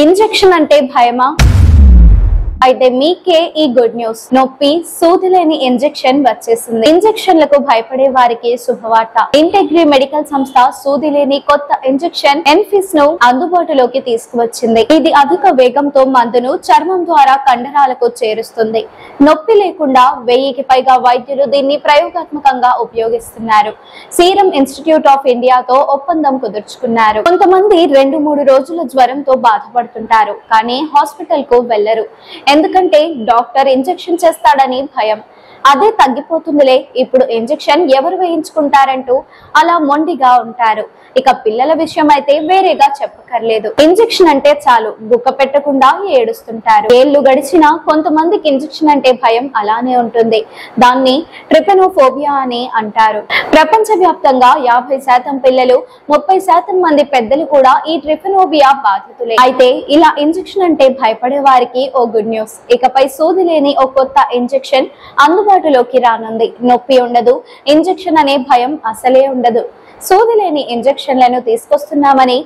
Injection అంటే భయమా? అయితే మీకే ఈ గుడ్ న్యూస్. నొప్పి సూది లేని ఇంజెక్షన్ వచ్చేసింది. ఇంజెక్షన్లకు భయపడే వారికి శుభవార్త. ఇంటెగ్రీ మెడికల్ సంస్థ సూది లేని కొత్త ఇంజెక్షన్ ఎన్ఫిస్ ను అందుబాటులోకి తీసుకువచ్చింది. ఇది అధిక వేగంతో మందును చర్మం ద్వారా కండరాలకు చేరుస్తుంది. నొప్పి లేకుండా 1000కి పైగా వైద్యులు దీన్ని ప్రయోగాత్మకంగా ఉపయోగిస్తున్నారు. సీరం ఇన్స్టిట్యూట్ ఆఫ్ ఇండియాతో ఒప్పందం కుదుర్చుకున్నారు. కొంతమంది 2-3 రోజుల జ్వరంతో బాధపడుతుంటారు, కానీ హాస్పిటల్ కు వెళ్లరు. ఎందుకంటే డాక్టర్ ఇంజెక్షన్ చేస్తాడని భయం. అదే తగ్గిపోతుందిలే, ఇప్పుడు ఇంజెక్షన్ ఎవరు వేయించుకుంటారంటూ అలా మొండిగా ఉంటారు. ఇక పిల్లల విషయం అయితే వేరేగా చెప్పకర్లేదు. ఇంజెక్షన్ అంటే చాలు గుక్క పెట్టకుండా ఏడుస్తుంటారు. ఏళ్లు గడిచినా కొంతమందికి ఇంజెక్షన్ అంటే భయం అలానే ఉంటుంది. దాన్ని ట్రిపెనోఫోబియా అని అంటారు. ప్రపంచ వ్యాప్తంగా 50% పిల్లలు, 30% మంది పెద్దలు కూడా ఈ ట్రిపెనోఫియా బాధితులే. అయితే ఇలా ఇంజెక్షన్ అంటే భయపడే వారికి ఓ గుడ్ న్యూస్. ఇకపై సూది లేని ఓ కొత్త ఇంజెక్షన్ అందుబాటులోకి రానుంది. నొప్పి ఉండదు, ఇంజెక్షన్ అనే భయం అసలే ఉండదు. సూది లేని ఇంజెక్షన్లను తీసుకొస్తున్నామని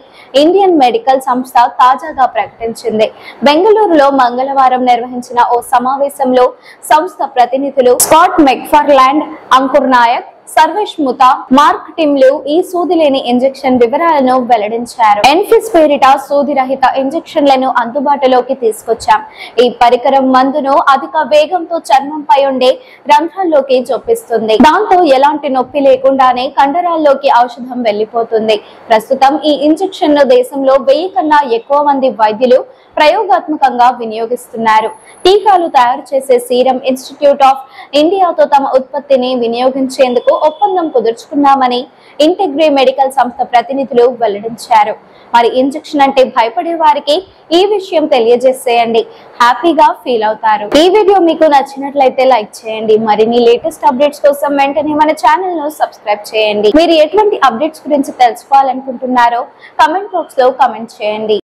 ఇండియన్ మెడికల్ సంస్థ తాజాగా ప్రకటించింది. బెంగళూరులో మంగళవారం నిర్వహించిన ఓ సమావేశంలో సంస్థ ప్రతినిధులు Scott McFarland, Ankur Naik, Sarvesh ముతా, mark టిమ్లు ఈ సూది లేని ఇంజెక్షన్ వివరాలను వెల్లడించారు. ఎన్ఫిస్ పేరిట సూది రహిత ఇంజెక్షన్లను అందుబాటులోకి తీసుకొచ్చాం. ఈ పరికరం మందును అధిక వేగంతో చర్మంపై ఉండే రంధ్రాల్లోకి చొప్పిస్తుంది. దాంతో ఎలాంటి నొప్పి లేకుండానే కండరాల్లోకి ఔషధం వెళ్లిపోతుంది. ప్రస్తుతం ఈ ఇంజెక్షన్ ను దేశంలో 1000 కన్నా ఎక్కువ మంది వైద్యులు ప్రయోగాత్మకంగా వినియోగిస్తున్నారు. టీకాలు తయారు చేసే సీరం ఇన్స్టిట్యూట్ ఆఫ్ ఇండియాతో తమ ఉత్పత్తిని వినియోగించేందుకు ఒప్పందం కుదుర్చుకున్నామని ఇంటెగ్రీ మెడికల్ సంస్థ ప్రతినిధులు వెల్లడించారు. మరి ఇంజెక్షన్ అంటే భయపడే వారికి ఈ విషయం తెలియజేసేయండి, హ్యాపీగా ఫీల్ అవుతారు. ఈ వీడియో మీకు నచ్చినట్లయితే లైక్ చేయండి. మరిన్ని లేటెస్ట్ అప్డేట్స్ కోసం వెంటనే మన ఛానల్ ను సబ్స్క్రైబ్ చేయండి. మీరు ఎటువంటి అప్డేట్స్ గురించి తెలుసుకోవాలనుకుంటున్నారో కమెంట్ బాక్స్ లో కమెంట్ చేయండి.